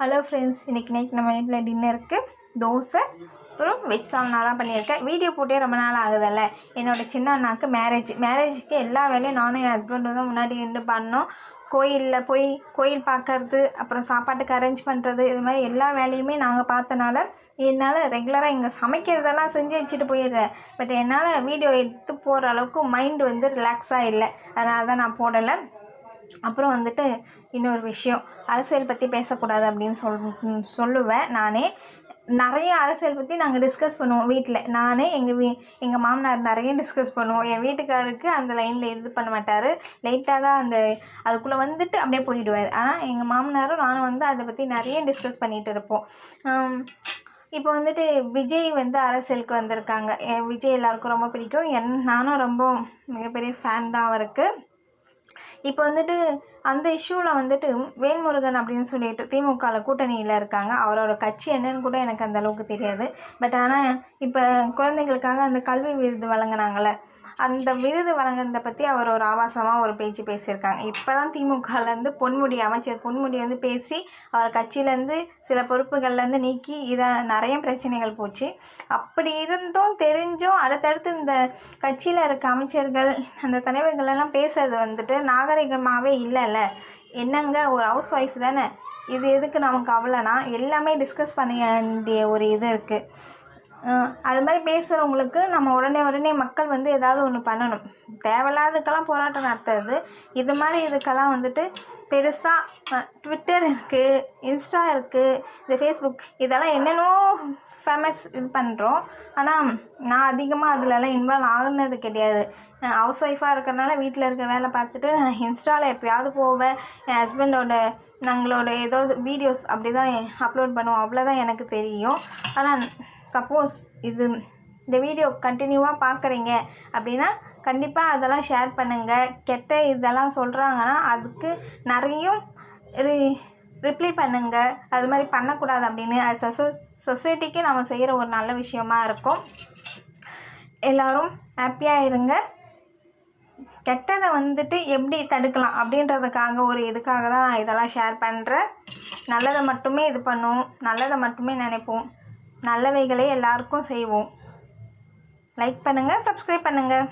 Hello friends, இன்றைக்கி night நம்ம வீட்டில் டின்னருக்கு தோசை அப்புறம் வெஜ் சால்னா தான் பண்ணியிருக்கேன். வீடியோ போட்டே ரொம்ப நாள் ஆகுதல்ல. என்னோடய சின்ன அண்ணாவுக்கு மேரேஜுக்கு எல்லா வேலையும் நானும் என் ஹஸ்பண்டும் தான் முன்னாடி நின்று பண்ணோம். கோயிலில் போய் கோயில் பார்க்கறது, அப்புறம் சாப்பாட்டுக்கு அரேஞ்ச் பண்ணுறது, இது மாதிரி எல்லா வேலையுமே நாங்கள் பார்த்தனால என்னால் ரெகுலராக இங்கே சமைக்கிறதெல்லாம் செஞ்சு வச்சுட்டு போயிடுறேன். பட் என்னால் வீடியோ எடுத்து போகிற அளவுக்கு மைண்டு ரிலாக்ஸாக இல்லை. அதனால தான் நான் போடலை. அப்புறம் இன்னொரு விஷயம், அரசியல் பற்றி பேசக்கூடாது அப்படின்னு சொல்லுவேன். நானே நிறைய அரசியல் பற்றி நாங்கள் டிஸ்கஸ் பண்ணுவோம் வீட்டில். நானே எங்கள் மாமனார் நிறைய டிஸ்கஸ் பண்ணுவோம். என் வீட்டுக்காருக்கு அந்த லைனில் இது பண்ண மாட்டார். லைட்டாக தான் அதுக்குள்ளே அப்படியே போயிடுவார். ஆனால் எங்கள் மாமனாரும் நானும் அதை பற்றி நிறைய டிஸ்கஸ் பண்ணிகிட்டு இருப்போம். இப்போ விஜய் அரசியலுக்கு வந்திருக்காங்க. விஜய் எல்லாருக்கும் ரொம்ப பிடிக்கும். நானும் ரொம்ப மிகப்பெரிய ஃபேன் தான் அவருக்கு. இப்போ அந்த இஷ்யூவில் வேல்முருகன் அப்படின்னு சொல்லிட்டு திமுகவில் கூட்டணியில் இருக்காங்க. அவரோட கட்சி என்னன்னு கூட எனக்கு அந்த அளவுக்கு தெரியாது. பட் ஆனால் இப்போ குழந்தைங்களுக்காக அந்த கல்வி விருது வழங்கினாங்களே, அந்த விருது வழங்குறதை பற்றி அவர் ஒரு ஆபாசமாக ஒரு பேச்சு பேசியிருக்காங்க. இப்போ தான் திமுகலேருந்து அமைச்சர் பொன்முடி பேசி அவர் கட்சியிலேருந்து சில பொறுப்புகள்லேருந்து நீக்கி நிறைய பிரச்சனைகள் போச்சு. அப்படி இருந்தும் தெரிஞ்சும் அடுத்தடுத்து இந்த கட்சியில் இருக்க அமைச்சர்கள் அந்த தலைவர்களெல்லாம் பேசுறது நாகரிகமாகவே இல்லைல்ல. என்னங்க, ஒரு ஹவுஸ் ஒய்ஃப் தானே, இது எதுக்கு நமக்கு அவ்வளோனா எல்லாமே டிஸ்கஸ் பண்ண வேண்டிய ஒரு இது இருக்குது. அது மாதிரி பேசுகிறவங்களுக்கு நம்ம உடனே மக்கள் ஏதாவது ஒன்று பண்ணணும். தேவையில்லாததுக்கெல்லாம் போராட்டம் நடத்துறது. இது மாதிரி இதுக்கெல்லாம் பெருசாக ட்விட்டர் இருக்குது, இன்ஸ்டா இருக்குது, இந்த ஃபேஸ்புக், இதெல்லாம் என்னென்னவோ ஃபேமஸ் இது பண்ணுறோம். ஆனால் நான் அதிகமாக அதிலலாம் இன்வால்வ் ஆகுனது கிடையாது. ஹவுஸ் ஒய்ஃபாக இருக்கிறனால வீட்டில் இருக்க வேலை பார்த்துட்டு நான் இன்ஸ்டாவில் எப்போயாவது போவேன். என் ஹஸ்பண்டோட நாங்களோட ஏதாவது வீடியோஸ் அப்படி தான் அப்லோட் பண்ணுவோம். அவ்வளோதான் எனக்கு தெரியும். ஆனால் சப்போஸ் இந்த வீடியோ கண்டினியூவாக பார்க்குறீங்க அப்படின்னா கண்டிப்பாக அதெல்லாம் ஷேர் பண்ணுங்கள். கெட்ட இதெல்லாம் சொல்கிறாங்கன்னா அதுக்கு நிறைய ரிப்ளை பண்ணுங்கள். அது மாதிரி பண்ணக்கூடாது அப்படின்னு அது சொசைட்டிக்கு நம்ம செய்கிற ஒரு நல்ல விஷயமா இருக்கும். எல்லோரும் ஹாப்பியாக இருங்க. கெட்டதை எப்படி தடுக்கலாம் அப்படின்றதுக்காக ஒரு இதுக்காக தான் நான் இதெல்லாம் ஷேர் பண்ணுறேன். நல்லதை மட்டுமே இது பண்ணுவோம், நல்லதை மட்டுமே நினைப்போம், நல்லவைகளே எல்லாருக்கும் செய்வோம். லைக் பண்ணுங்கள், சப்ஸ்கிரைப் பண்ணுங்கள்.